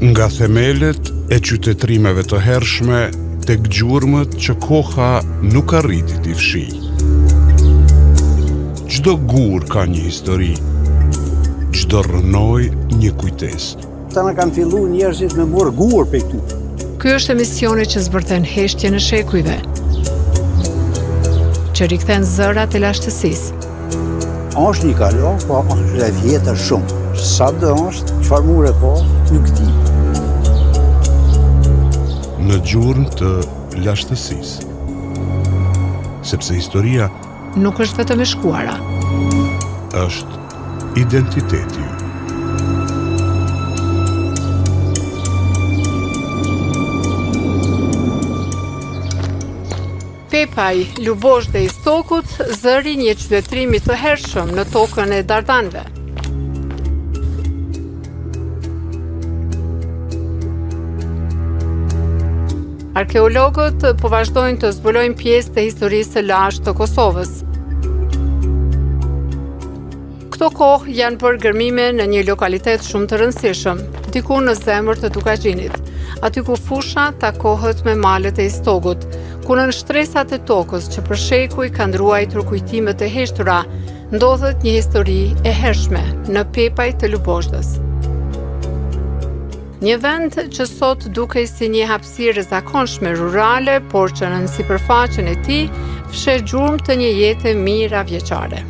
Nga themelet e qytetrimeve të hershme tek gjurmët që koha nuk arriti t'i fshijë. Çdo gur ka një histori, çdo rrënoj një kujtesë. Tana kanë filluar njerëzit me morë gur pe këtu. Ky është emisioni që zbërthen heshtje në shekujve, që rikthen zërat e lashtësisë. Është një kalo, po është e vjetër shumë. Sa do është, çfarë mure po, nuk di. Në gjurmë të lashtësisë. Sepse historia Nuk është vetëm e shkuara. është identiteti ju. Pepaj, Lubozhde i Stokut, zëri një qytetrimi të hershëm në tokën e Dardanëve. Arkeologët po vazhdojnë të zbulojnë pjesë të historisë së lashtë të Kosovës. Këto kohë janë për gërmime në një lokalitet shumë të rëndësishëm, diku në zemër të Tukagjinit, aty ku fusha takohet me malet e Istogut, ku në shtresat e tokës që për shekuj kanë ruajtur kujtimet e heshtura, ndodhet një histori e hershme në Pepaj të Lubozhdës. Një vend që sot dukej si një hapësirë e zakonshme rurale, por që në sipërfaqen e tij fshe gjurmë të një jete mijëra vjeçare.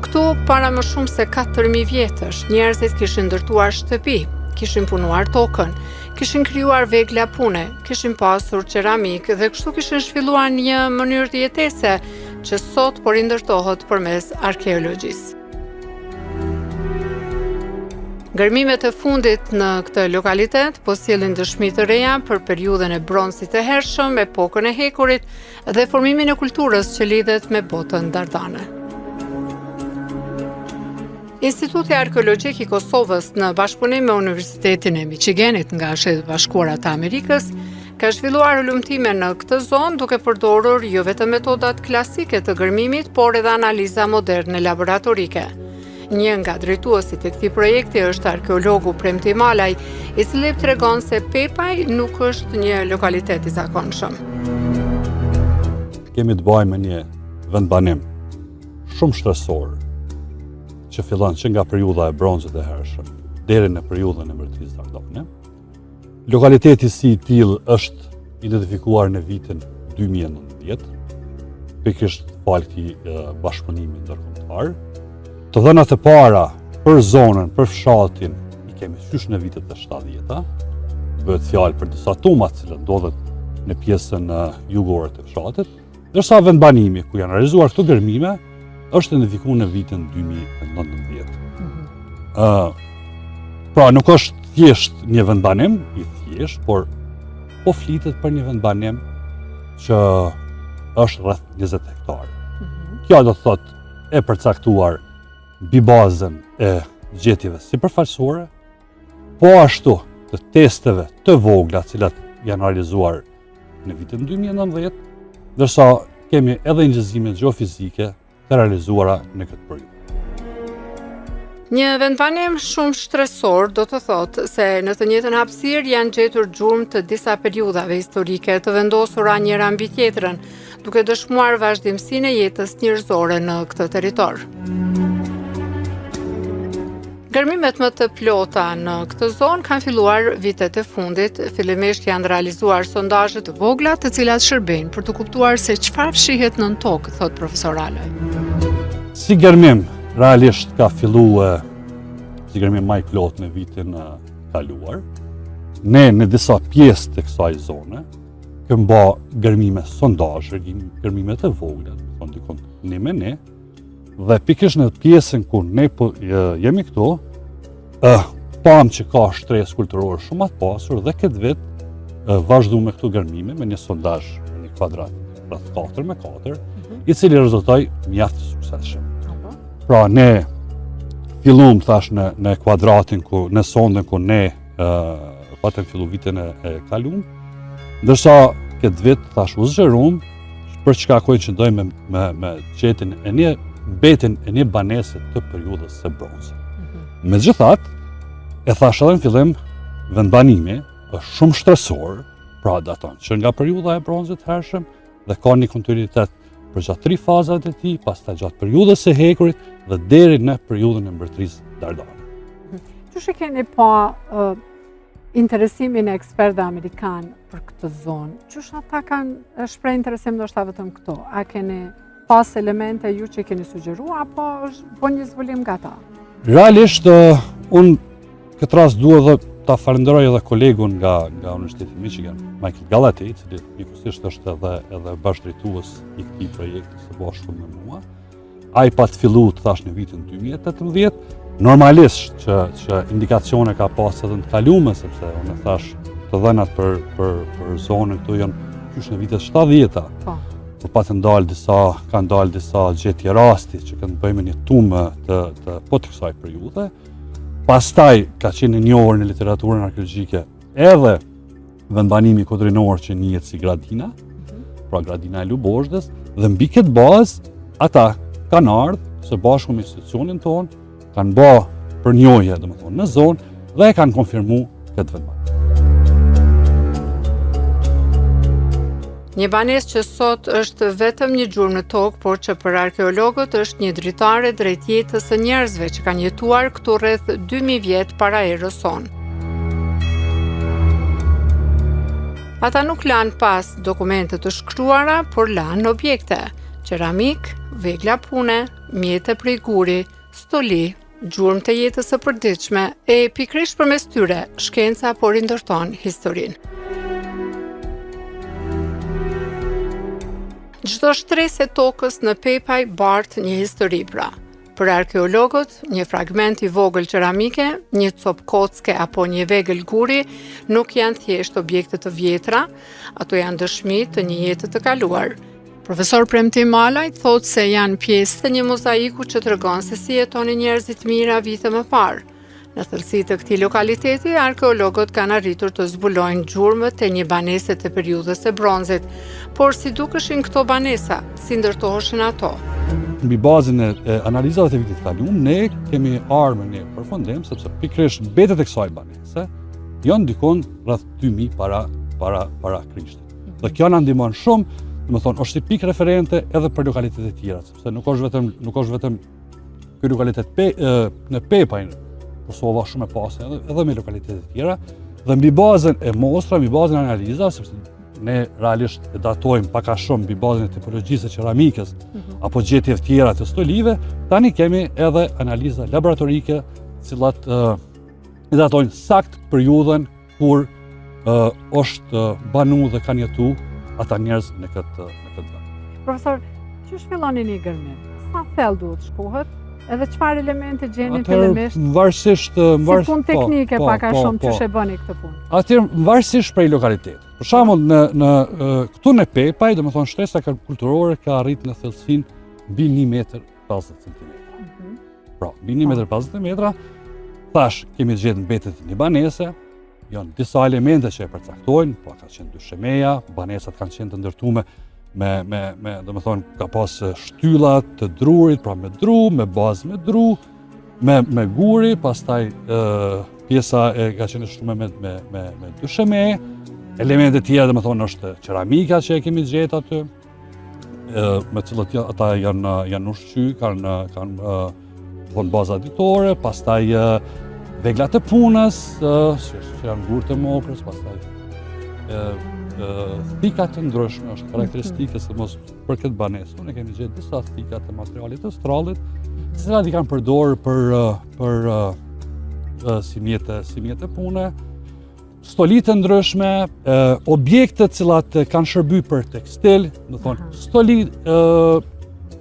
Këtu, para më shumë se 4000 vjetësh, njerëzit kishin ndërtuar shtëpi, kishin punuar tokën, kishin krijuar vegla pune, kishin pasur keramik dhe kështu kishin zhvilluar një mënyrë jetese që sot po rindërtohet përmes arkeologjisë. Gërmimet e fundit në këtë lokalitet po sjellin dëshmi të reja për periudhën e bronzit të hershëm, epokën e hekurit dhe formimin e kulturës që lidhet me botën dardane. Instituti Arkeologjik i Kosovës në bashkëpunim me Universitetin e Michiganit nga Shtetet Bashkuara të Amerikës ka zhvilluar ulëmtime në këtë zonë duke përdorur jo vetëm metodat klasike të gërmimit, por edhe analiza moderne laboratorike. Një nga drejtuesit e këtij projekti është arkeologu Premti Malaj, i cili tregon se Pepaj nuk është një lokalitet i zakonshëm. Kemi të bëjmë me një vendbanim shumë shtresor, që fillon që nga periudha e bronzit e hershëm deri në periudhën e Mbretërisë Dardane. Lokaliteti si i tillë është identifikuar në vitin 2019, pikërisht falë këtij bashkëpunimi ndërkombëtar. Të dhënat e para për zonën, për fshatin, i kemi qysh në vitet e 70-ta. Bëhet fjalë për disa tuma të cilat ndodhet në pjesën jugore të fshatit, ndërsa vendbanimi ku janë realizuar këto gërmime është identifikuar në vitin 2019. Pra nuk është thjesht një vendbanim i thjesht, por po flitet për një vendbanim që është rreth 20 hektar. Kjo do të thotë e përcaktuar mbi bazën e gjetjeve sipërfaqësore, po ashtu të testeve të vogla të cilat janë realizuar në vitin 2019, ndërsa kemi edhe ngjëzime gjeofizike të realizuara në këtë periudhë. Një vendbanim shumë shtresor do të thotë se në të njëjtën hapësirë janë gjetur gjurmë të disa periudhave historike të vendosura njëra mbi tjetrën, duke dëshmuar vazhdimsinë e jetës njerëzore në këtë territor. Gërmimet më të plota në këtë zonë kanë filluar vitet e fundit, fillimisht janë realizuar sondazhe të vogla të cilat shërbejnë për të kuptuar se çfarë fshihet nën tokë, thot profesor Alaj. Si gërmim, realisht ka filluar si gërmim më i plot në vitin kaluar. Ne në disa pjesë të kësaj zone kemi bë gërmime sondazhe, gërmime të vogla, thonë dikon ne me ne. Dhe pikërisht në pjesën ku ne jemi këtu, pam që ka shtresë kulturore shumë të pasur dhe këtë vit vazhdu me këtu gërmime me një sondazh në një kvadrat rreth 4x4, i cili rezultoi mjaft suksesshëm. Pra ne fillum thash në kvadratin në sondën ku ne patëm fillu vitin e kaluar, ndërsa këtë vit thash u zgjerum për çka që dojmë me gjetjen e një mbetjen e një banese të periudhës së bronzit. Megjithatë, E thash edhe në fillim, vendbanimi është shumë shtresor, pra daton që nga periudha e bronzit hershëm dhe ka një kontinuitet për gjatë 3 fazat e tij, pastaj gjatë periudhës së hekurit dhe deri në periudhën e mbretërisë Dardane. Qysh e keni pa interesimin e ekspertëve amerikan për këtë zonë? Qysh ata kanë shpreh interesim ndoshta vetëm këto? A keni pas elemente ju që keni sugjeruar apo është bën një zbulim nga ta? Realisht, unë këtë rast dua dhe ta falenderoj edhe kolegun nga Universiteti Michigan, Michael Gallaty, i cili njëkohësisht është edhe bashkëdrejtues i këtij projekti së bashku me mua. Ai pa të filluar të thash në vitin 2018, normalisht që indikacione ka pas edhe në të kaluame, sepse unë thash të dhënat për zonën këtu janë qysh në vitet 70-ta. Por kanë dalë disa gjetje rasti që kanë bëjmë një tumë të po të kësaj periudhe. Pastaj ka qenë një njohur në literaturën arkeologjike edhe vendbanimi kodrinor që njihet si Gradina, pra Gradina e Lubozhdës, dhe mbi këtë bazë ata kanë ardhur së bashku me institucionin tonë, kanë bë përnjohje domethënë në zonë dhe e kanë konfirmuar këtë vendbanim. Një banesë që sot është vetëm një gjurmë në tokë, por që për arkeologët është një dritare drejt jetës së njerëzve që kanë jetuar këtu rreth 2000 vjet para erës sonë. Ata nuk lanë pas dokumente të shkruara, por lanë objekte, qeramik, vegla pune, mjete prej guri, stoli, gjurmë të jetës së përditshme e pikërisht përmes tyre shkenca po rindërton historinë. Çdo shtresë e tokës në Pepaj bart një histori pra. Për arkeologët, një fragment i vogël qeramike, një copë kocke apo një vegël guri nuk janë thjesht objekte të vjetra, ato janë dëshmi të një jete të kaluar. Profesor Premtim Malaj thotë se janë pjesë të një mozaiku që tregon se si jetonin njerëzit mira vite më parë. Në thellësi të këtij lokaliteti, arkeologët kanë arritur të zbulojnë gjurmët e një banese të periudhës së bronzit, por si dukeshin këto banesa, si ndërtoheshin ato. Mbi bazën e analizave të vitit kaluar, ne kemi ardhur në përfundim sepse pikërisht mbetet e kësaj banese janë ndikon rreth 2000 para Krishtit. Dhe kjo na ndihmon shumë, domethënë është si pikë referente edhe për lokalitetet e tjera, sepse nuk është vetëm ky lokalitet në Pepaj, Kosova shumë e pasur edhe me lokalitete të tjera, dhe mbi bazën e mostra, mbi bazën e analizave, sepse ne realisht e datojmë pak a shumë mbi bazën e tipologjisë së qeramikës apo gjetjeve të tjera të stolive, tani kemi edhe analiza laboratorike, të cilat e datojnë sakt periudhën kur është banu dhe kanë jetu ata njerëz në këtë vend. Profesor, çu filloni një gërmim? Sa thellë duhet shkohet? Edhe çfarë elemente gjeni fillimisht? Varësisht si punë teknike pak a shumë çu e bëni këtë punë? Atëherë varësisht prej lokalitetit. Për shembull në këtu në Pepaj, domethënë shtresa kulturore ka arrit në thellësinë mbi 1,50 cm. Pra, mbi 1,50 cm, thash kemi gjetur mbetet një banese, janë disa elemente që e përcaktojnë, po ka qenë dyshemeja, banesat kanë qenë të ndërtuara me domethënë ka pas shtyllat të drurit, pra me dru, me bazë me dru, me guri, pastaj pjesa e ka qenë shtuar me dysheme. Elemente të tjera domethënë është qeramika që e kemi gjetur aty, me cilët ata janë ushqy, kanë baza ditore, pastaj veglat e punës, që janë gurë të mokrës, pastaj thikat të ndryshme, është karakteristike se mos për këtë banesë. Ne kemi gjetur disa thikat të materialit të strallit, të cilat i kanë përdorur për si mjete pune, stoli të ndryshme, objekte të cilat kanë shërbyer për tekstil, do thonë stoli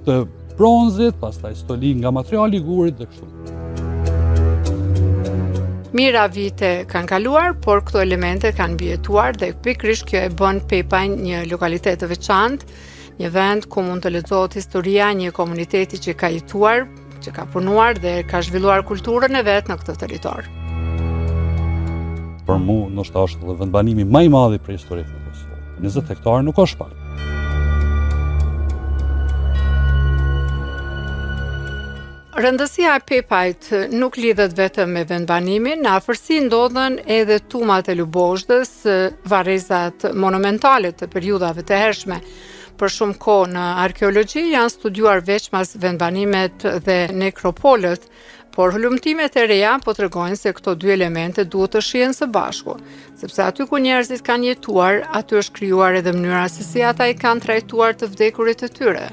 të bronzit, pastaj stoli nga materiali i gurit dhe kështu. Mira vite kanë kaluar, por këto elemente kanë mbijetuar dhe pikërisht kjo e bën Pepajn një lokalitet të veçantë, një vend ku mund të lexohet historia një komuniteti që ka jetuar, që ka punuar dhe ka zhvilluar kulturën e vet në këtë territor. Për mua ndoshta është edhe vendbanimi më i madh i prehistorisë në Kosovë. 20 hektarë nuk është pak. Rëndësia e Pepajt nuk lidhet vetëm me vendbanimin, në afërsi ndodhen edhe tumat e Lubozhdës, varrezat monumentale të periudhave të hershme. Për shumë kohë në arkeologji janë studiuar veçmas vendbanimet dhe nekropolët, por hulumtimet e reja po tregojnë se këto dy elemente duhet të shihen së bashku, sepse aty ku njerëzit kanë jetuar, aty është krijuar edhe mënyra se si ata i kanë trajtuar të vdekurit e tyre.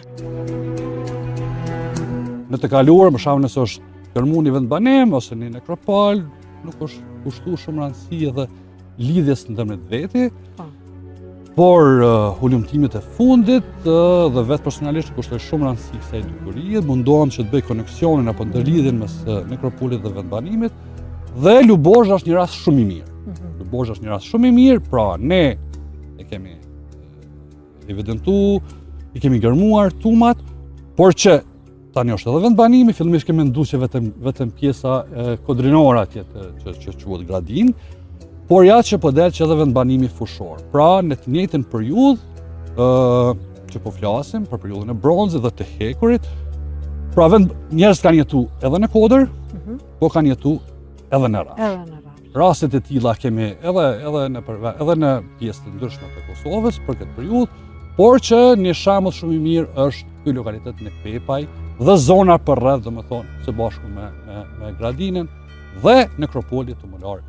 Në të kaluar, për shembull, nëse është kërmu një vendbanim ose një nekropol, nuk është kushtuar shumë rëndësi edhe lidhjes ndërmjet veti, por hulumtimet e fundit dhe vetë personalisht kushtoj shumë rëndësi kësaj dukurie, mundohem që të bëj koneksionin apo ndërlidhjen mes nekropolit dhe vendbanimit, dhe Lubozhda është një rast shumë i mirë. Lubozhda është një rast shumë i mirë, pra ne e kemi evidentu, i kemi gërmuar tumat, por që tani është edhe vendbanimi, fillimisht kemi menduar që vetëm pjesa kodrinore atje që quhet Gradin, por ja që po del që edhe vendbanimi fushor. Pra në të njëjtën periudhë që po flasim për periudhën e bronzit dhe të hekurit, pra njerëz kanë jetu edhe në Kodër, po kanë jetu edhe në Rafsh. Rastet e tilla kemi edhe në pjesë të ndryshme të Kosovës për këtë periudhë, por që një shembull shumë i mirë është ky lokalitet në Pepaj dhe zona përreth, domethënë së bashku me Gradinën dhe nekropoli tumullar.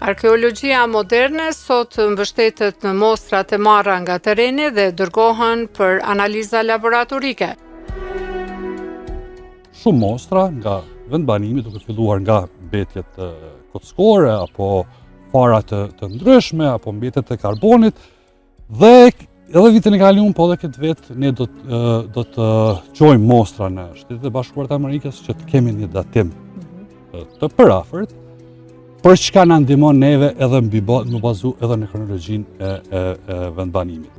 Arkeologjia moderne sot mbështetet në mostrat e marra nga terreni dhe dërgohen për analiza laboratorike. Shumë mostra nga vendbanimi, duke filluar nga mbetjet kockore apo fara të ndryshme apo mbetjet e karbonit, dhe edhe vitin e kaluar, po edhe këtë vit ne do të çojmë mostra në Shtetet e Bashkuara të Amerikës që të kemi një datim të përafërt, për çka na ndihmon neve edhe në bazu edhe në kronologjinë e vendbanimit.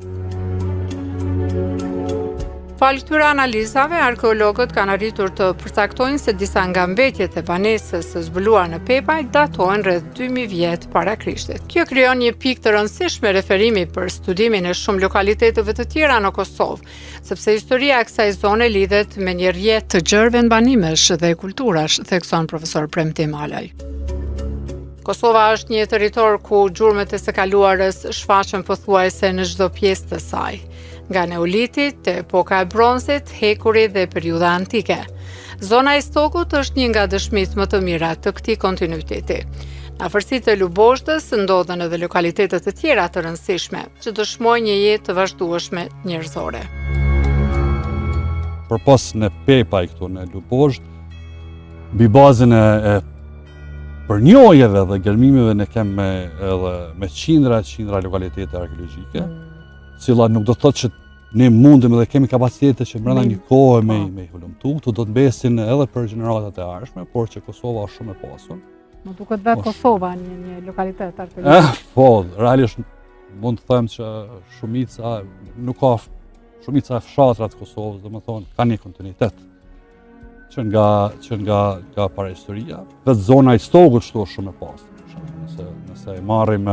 Falë këtyre analizave, arkeologët kanë arritur të përcaktojnë se disa nga mbetjet e banesës së zbuluar në Pepaj datohen rreth 2000 vjet para Krishtit. Kjo krijon një pikë të rëndësishme referimi për studimin e shumë lokaliteteve të tjera në Kosovë, sepse historia e kësaj zone lidhet me një rrjet të gjerë vendbanimesh dhe kulturash, thekson profesor Premtim Alaj. Kosova është një territor ku gjurmët e së kaluarës shfaqen pothuajse në çdo pjesë të saj, nga Neolitit, te epoka e bronzit, hekuri dhe periudha antike. Zona e Stokut është një nga dëshmitë më të mira të këtij kontinuiteti. Në afërsitë e Lubozhdës ndodhen edhe lokalitetet të tjera të rëndësishme, që dëshmojnë një jetë të vazhdueshme njerëzore. Përpas në Pepaj këtu në Lubozhdë, mbi bazën e përnjohjeve dhe gërmimeve ne kemë edhe me qindra lokalitete arkeologjike, cila nuk do të thotë që ne mundem dhe kemi kapacitete që brenda një kohe me i hulumtu, këtu do të mbesin edhe për gjeneratat e ardhshme, por që Kosova është shumë e pasur. Më duket vetë Kosova një lokalitet arkeologjik. Po, realisht mund të them që shumica e fshatrat të Kosovës, domethënë, kanë një kontinuitet që nga parahistoria. Vetë zona e Stokut është shumë e pasur. Nëse e marrim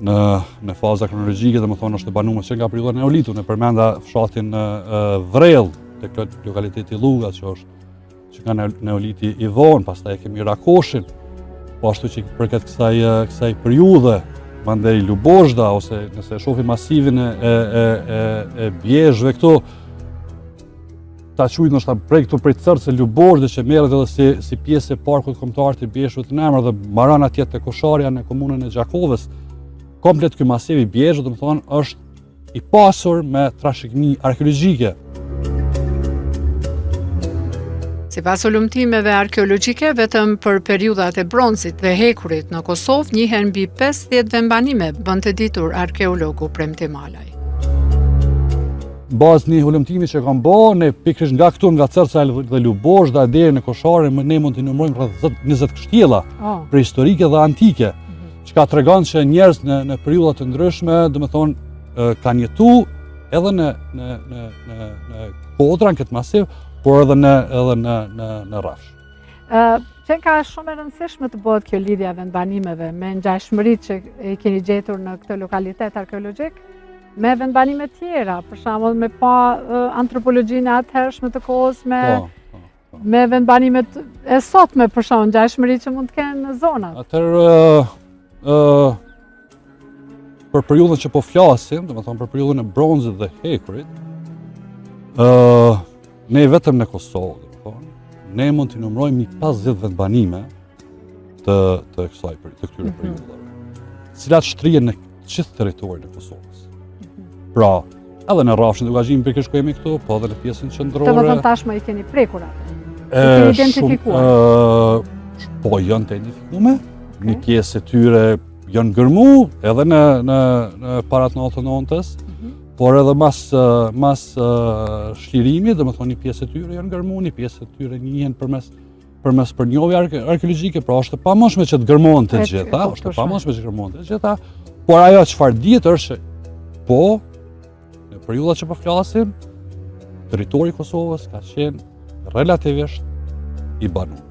në faza kronologjike, domethënë është e banuar që nga periudha Neolitit, ne përmenda fshatin Vrell, tek lokaliteti Lluga që nga Neoliti i vonë, pastaj kemi Rakoshin, po ashtu që përket kësaj periudhe, mandej Lubozhda, ose nëse e shohim masivin e Bjezhve këtu, ta quajmë ndoshta prej Cërcë e Lubozhdës që merret edhe si pjesë e parkut kombëtar të Bjezhut në emër dhe mbaron atje te Kosharja në komunën e Gjakovës. Komplet ky masiv i Bjezhut, domethënë, është i pasur me trashëgimi arkeologjike. Sipas hulumtimeve arkeologjike, vetëm për periudhat e bronzit dhe hekurit në Kosovë njihen mbi 50 vendbanime, bën të ditur arkeologu Premtim Alaj. Bazë një hulumtimi që kam bërë, ne pikërisht nga këtu, nga Cërca dhe Lubozhda deri në Kosharë, ne mund të numërojmë rreth 20 kështjella prehistorike dhe antike, që ka tregon që njerëz në periudha të ndryshme, domethënë, kanë jetu edhe në Kodra, në këtë masiv, por edhe në Rafsh. Që ka shumë e rëndësishme të bëhet kjo lidhja vendbanimeve me ngjashmëritë që e keni gjetur në këtë lokalitet arkeologjik? me vendbanime tjera, për shembull me pa antropologjinë e atëhershme të kohës me vendbanimet e sotme, për shembull, ngjashmëri që mund të kenë në zonat. Atëherë, për periudhën që po flasim, domethënë për periudhën e bronzit dhe hekurit, ne vetëm në Kosovë, ne mund të numërojmë 50 vendbanime të këtyre periudhave, cilat shtrihen në gjithë territorin e Kosovës. Pra, edhe në rrafshin e Llugazhimit për kemi këtu, po edhe në pjesën qendrore. Domethënë tashmë i keni prekur atë. I keni identifikuar. Po janë të identifikuar. Një pjesë e tyre janë gërmu edhe në parat 99-s, por edhe mas shlirimit, domethënë një pjesë e tyre janë gërmu, një pjesë e tyre njihen përmes përnjohje arkeologjike, pra është e pamundur që të gërmohen të gjitha, është e pamundur që të gërmohen të gjitha, por ajo çfarë dihet është po në periudha që po flasim, territori i Kosovës ka qenë relativisht i banuar.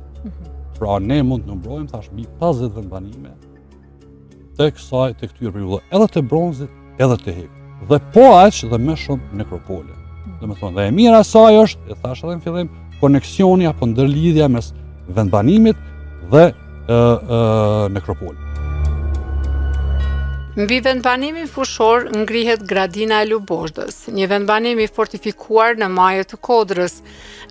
Pra ne mund të numërojmë thash mbi 50 vendbanime të këtyre periudhave, edhe të bronzit, edhe të hekurit. Dhe po aq dhe më shumë nekropole. Domethënë, dhe e mira e saj është, e thash edhe në fillim, koneksioni apo ndërlidhja mes vendbanimit dhe nekropolit. Mbi vendbanimin fushor ngrihet Gradina e Lubozhdës, një vendbanim i fortifikuar në majët të Kodrës.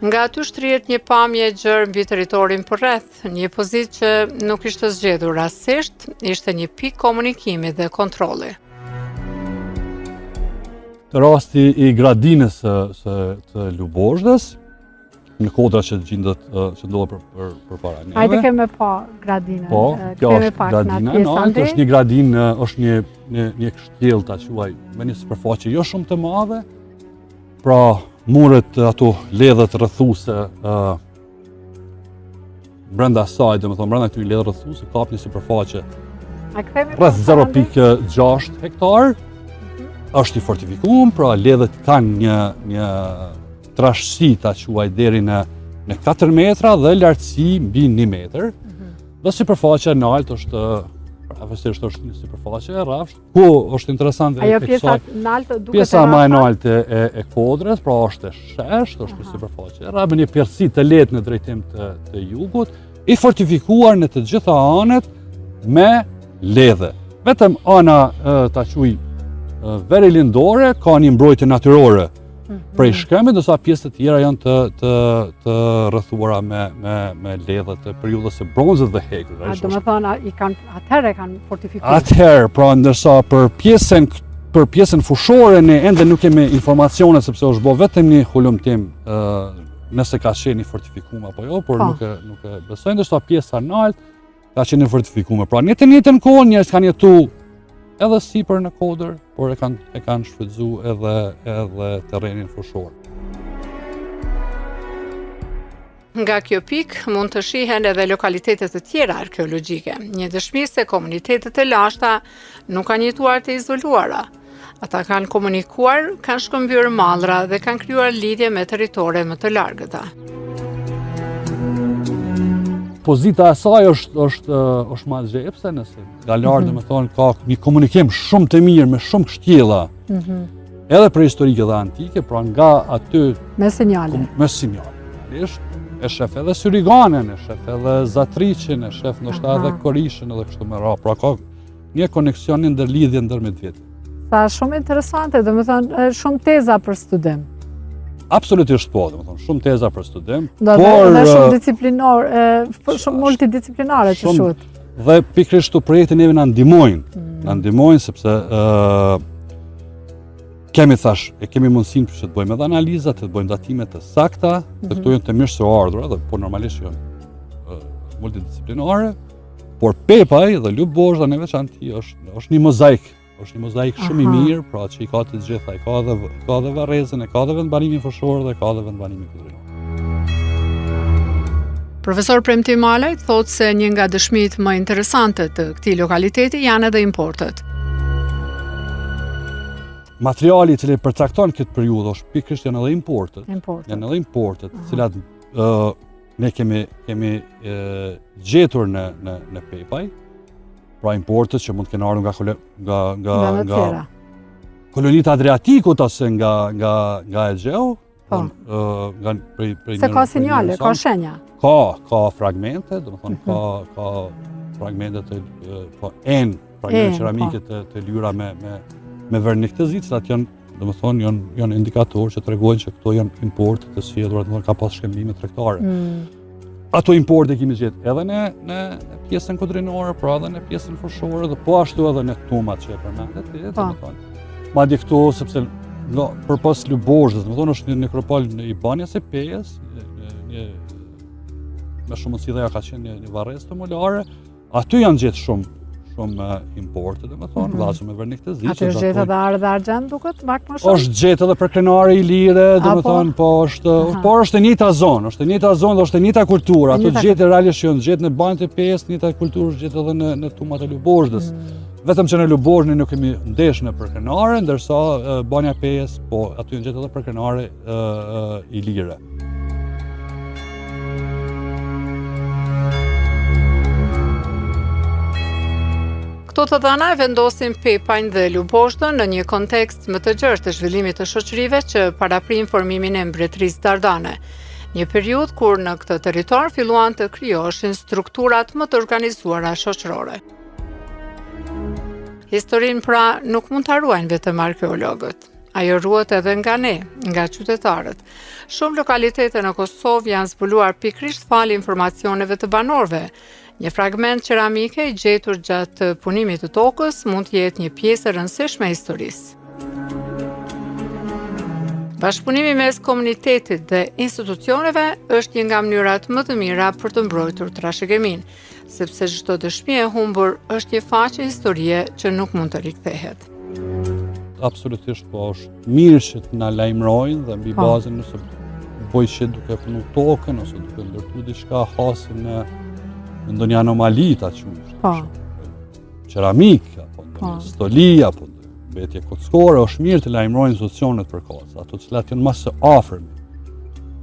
Nga aty shtrihet një pamje e gjerë mbi territorin përreth, një pozitë që nuk ishte zgjedhur rastësisht, ishte një pikë komunikimi dhe kontrolli. Rasti i Gradinës së Lubozhdës, në Kodra që ndodhet përpara neve. Hajde kemi pa Gradinën. Po, kjo është Gradina e naltë, është një gradinë, është një kështjellë ta quaj, me një sipërfaqe jo shumë të madhe. Pra, muret ato ledhët rrethuese brenda saj, domethënë brenda këtyre ledhëve rrethuese ka një sipërfaqe rreth 0.6 hektar. Është i fortifikuar, pra ledhët kanë një trashësi ta quaj deri në 4 metra dhe lartësi mbi 1 metër. Dhe sipërfaqja e lartë është rrafësisht është një sipërfaqe e rrafsh. Ku është interesante ajo pjesa e lartë duket pjesa më e lartë e Kodrës, pra është e sheshtë, është një sipërfaqe e rrafë, një përsi të lehtë në drejtim të jugut, i fortifikuar në të gjitha anët me ledhe. Vetëm ana ta quaj veri lindore ka një mbrojtje natyrore prej shkëmbit, ndërsa pjesët e tjera janë të rrethuara me ledhe të periudhës së bronzit dhe hekurit. Domethënë atëherë kanë fortifikuar. Atëherë, pra ndërsa për pjesën fushore ne ende nuk kemi informacione sepse është bërë vetëm një hulumtim nëse ka qenë i fortifikuar apo jo, por nuk e besoj, ndërsa pjesa lart ka qenë i fortifikuar. Pra në të njëjtën kohë njerëz kanë jetuar edhe sipër në Kodër, por e kanë shfrytzuar edhe terrenin fushor. Nga kjo pikë mund të shihen edhe lokalitetet të tjera arkeologjike, një dëshmi se komunitetet e lashta nuk kanë jetuar të izoluara. Ata kanë komunikuar, kanë shkëmbyer mallra dhe kanë krijuar lidhje me territore më të largëta. Pozita e saj është më e gjepse, nëse nga lart domethënë ka një komunikim shumë të mirë me shumë kështjella. Edhe prehistorike dhe antike, pra nga aty me sinjale. Me sinjale. E shef edhe Syriganën, e shef edhe Zatriqin, e shef ndoshta edhe Korishën edhe kështu me radhë. Pra ka një koneksion, një ndërlidhje ndërmjet vjet. Sa shumë interesante, domethënë shumë teza për studim. Absolutisht po, domethënë shumë teza për studim, por edhe shumë disciplinar, shumë multidisciplinare që shohet. Dhe pikërisht këto projekte neve na ndihmojnë sepse kemi mundësinë që të bëjmë edhe analiza, të bëjmë datime të sakta, dhe këto janë të mirë së ardhura, dhe po normalisht janë multidisciplinare, por Pepaj dhe Lubozhda në veçantë është një mozaik. Është një mozaik shumë i mirë, pra që i ka të gjitha, ka edhe varrezën, ka edhe vendbanimin fushor dhe ka edhe vendbanimin kulturor. Profesor Premtim Malaj thotë se një nga dëshmitë më interesante të këtij lokaliteti janë edhe importet. Materiali i cili përcakton këtë periudhë është pikërisht janë edhe importet. Janë edhe importet, të cilat ne kemi gjetur në Pepaj. Pra importet që mund të kenë ardhur nga kolonitë Adriatikut ose nga Egeu, Se ka sinjale, ka shenja. Ka fragmente, do të thonë ka fragmente të fragmente ceramike të lyra me vernik të zi, cilat janë, do të thonë, janë indikator që tregojnë që këto janë importe të sjellura, do të thonë ka pas shkëmbime tregtare. Ato importe kemi gjetë edhe në pjesën kodrinore, pra edhe në pjesën fushore dhe po ashtu edhe në tumat që e përmendet, do të thonë. Madje këto sepse përpas Lubozhës, do të thonë është një nekropol i Banjas së Pejës, me shumë mundësi dhe ja ka qenë një varrezë tumulare, aty janë gjetë shumë importe, do të thonë, vllazë me vernik të zi. Aty është gjetë edhe arë dhe argjend duket pak më shumë? Është gjetë edhe për krenari i lire, do të thonë, por është e njëjta zonë, dhe është e njëjta kulturë. Ato gjetë realisht janë gjetë në Banjën e Pejës, njëjta kulturë është gjetë edhe në tumat e Lubozhdës. Vetëm që në Lubozhë nuk kemi ndesh në për krenare, ndërsa Banja e Pejës, po aty janë gjetë edhe për krenare i lire. Këto të dhëna e vendosin Pepajn dhe Lubozhdën në një kontekst më të gjerë të zhvillimit të shoqërive që paraprin formimin e mbretërisë dardane. Një periudhë kur në këtë territor filluan të krijoheshin strukturat më të organizuara shoqërore. Historinë pra nuk mund ta ruajnë vetëm arkeologët. Ajo ruhet edhe nga ne, nga qytetarët. Shumë lokalitete në Kosovë janë zbuluar pikërisht fal informacioneve të banorëve. Një fragment ceramike i gjetur gjatë punimit të tokës mund të jetë një pjesë e rëndësishme e historisë. Bashkëpunimi mes komunitetit dhe institucioneve është një nga mënyrat më të mira për të mbrojtur trashëgiminë, sepse çdo dëshmi e humbur është një faqe historie që nuk mund të rikthehet. Absolutisht po, është mirë që të na lajmërojnë dhe mbi bazën nëse bëj që duke punu tokën ose duke ndërtu diçka hasi në ndonjë anomali ta quajmë. Ceramik apo ndonjë stoli apo mbetje kockore, është mirë të lajmërojnë institucionet përkohës, ato të cilat janë më së afërmi.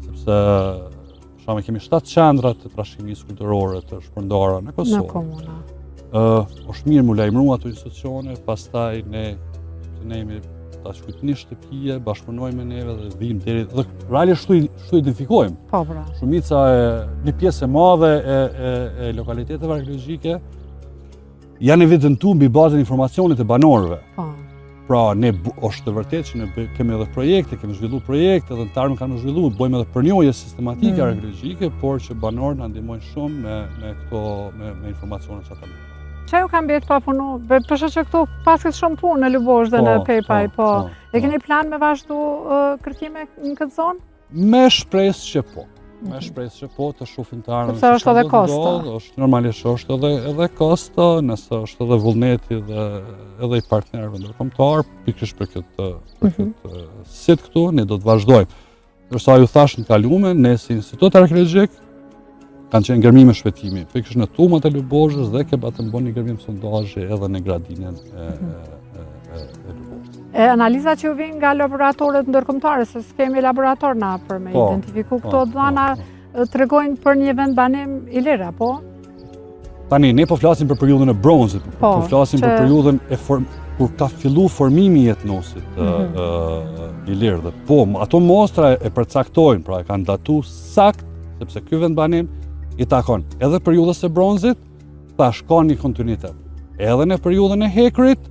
Sepse shame kemi 7 qendra të trashëgimisë kulturore të shpërndara në Kosovë. Në komuna. Është mirë mu lajmëru ato institucione, pastaj ne jemi ta shkujt një shtëpie, bashkëpunojmë me neve dhe vim deri dhe realisht shtu identifikojmë. Po, pra. Shumica një pjesë e madhe e lokaliteteve arkeologjike janë evidentuar mbi bazën e informacionit të banorëve. Po. Pra, ne është të vërtetë që ne kemi edhe projekte, kemi zhvilluar projekte dhe në tarmë kanë zhvilluar, bëjmë edhe përnjohje sistematike arkeologjike, por që banorët na ndihmojnë shumë me informacionet që ata. Që ju kam bjetë pa punu, përshë që këtu paskët shumë punë në Lubozhë dhe në Pepaj, po. E keni plan me vazhdu kërkime në këtë zonë? Me shpresë që po. Me shpresë që po të shufin të arën. Sepse është edhe kosta. Normalisht është edhe kosta, nëse është edhe vullneti dhe edhe i partnerëve ndërkombëtar, pikërisht për këtë sit këtu, ne do të vazhdojmë. Ndërsa ju thash në kalume, ne si Institut Arkeologjik kanë qenë ngërmime shpëtimi, pikërisht në tumat e Lubozhës dhe keba të bënë një ngërmim sondazhi edhe në gradinën e Lubozhës. Analizat që ju vinë nga laboratorët ndërkombëtare, se s'kemi laborator na për me identifiku këto dhëna, tregojnë për një vend banim i lirë, apo? Tani, ne po flasim për periudhën e bronzit, po flasim për periudhën kur ka fillu formimi i etnosit i lirë dhe po, ato mostra e përcaktojnë, pra e kanë datu sakt, sepse ky vend banim i takon edhe periudhës së bronzit, tash ka një kontinuitet. Edhe në periudhën e hekrit,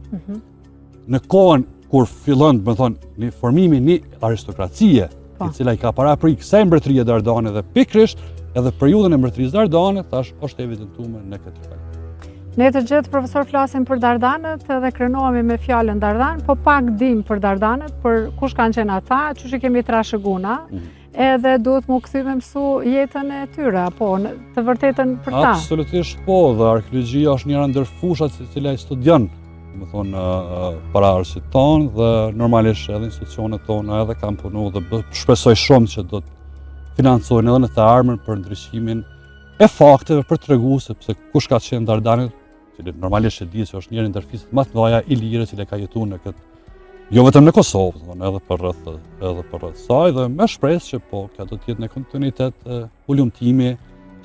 në kohën kur fillon, do të thonë, në formimin një aristokracie, i cila i ka paraprit kësaj mbretërie dardane dhe pikërisht edhe periudhën e mbretërisë dardane, tash është evidentuar në këtë fakt. Ne të gjithë profesor flasim për dardanët edhe krenohemi me fjalën dardan, po pak dim për dardanët, për kush kanë qenë ata, çu që kemi trashëguna. Edhe duhet mu këthy me mësu jetën e tyre, po, të vërtetën për ta. Absolutisht po, dhe arkeologjia është njëra ndër fushat e cila i studion, më thonë, para arsit tonë dhe normalisht edhe institucionet tonë edhe kam punu dhe shpresoj shumë që do të financojnë edhe në të ardhmen për ndryshimin e fakteve për të tregu sepse kush ka qenë dardanët, që normalisht e di që është njëri ndër fiset më të mëdha i lirë që ka jetuar në këtë. Jo vetëm në Kosovë, edhe për rreth saj dhe me shpresë që po, kjo do të jetë në kontinuitet ulumtimi,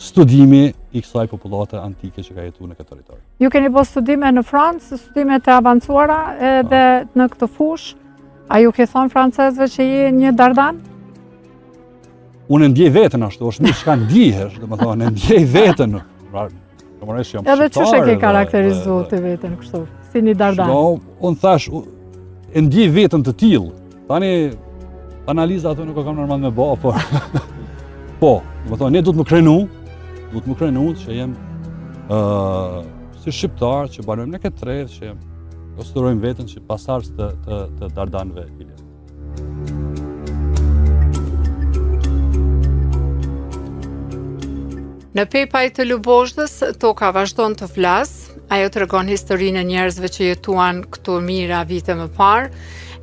studimi i kësaj popullate antike që ka jetuar në këtë territor. Ju keni bërë studime në Francë, studime të avancuara edhe në këtë fushë, A ju ke thonë francezëve që je një Dardan? Unë ndjej veten ashtu, është një çka ndihesh, domethënë ndjej veten. Normalisht jam Edhe shqiptar. çush e ke karakterizuar ti veten kështu, si një Dardan? Unë thash, e ndjej veten të tillë. Tani analiza ato nuk e kam normal me bë, por po, domethënë ne duhet më krenu që jem si shqiptar që banojmë në këtë tredh, që konsiderojmë veten që pasardhës të Dardanëve Ilias. Në Pepaj të Lubozhdës, toka vazhdon të flasë, ajo tregon historinë e njerëzve që jetuan këtu mira vite më parë,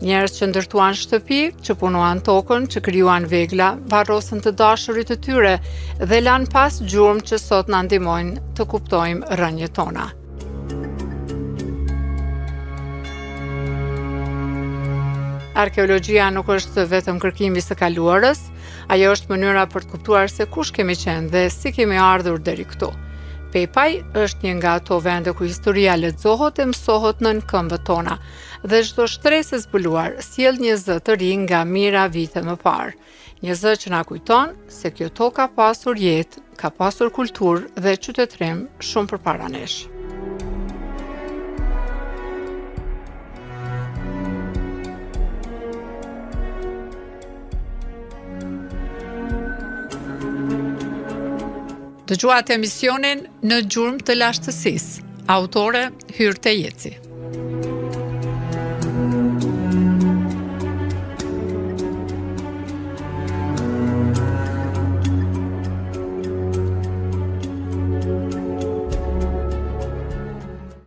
njerëz që ndërtuan shtëpi, që punuan tokën, që krijuan vegla, varrosën të dashurit të tyre dhe lanë pas gjurmë që sot na ndihmojnë të kuptojmë rënjet tona. Arkeologjia nuk është vetëm kërkimi së kaluarës, ajo është mënyra për të kuptuar se kush kemi qenë dhe si kemi ardhur deri këtu. Pepaj është një nga ato vende ku historia lexohet e mësohet nën këmbët tona, dhe çdo shtresë e zbuluar sjell një zë të ri nga mira vite më parë. Një zë që na kujton se kjo tokë ka pasur jetë, ka pasur kulturë dhe qytetërim shumë përpara nesh. Dëgjuat emisionin Në gjurmë të lashtësisë, autore Hyrte Jeci.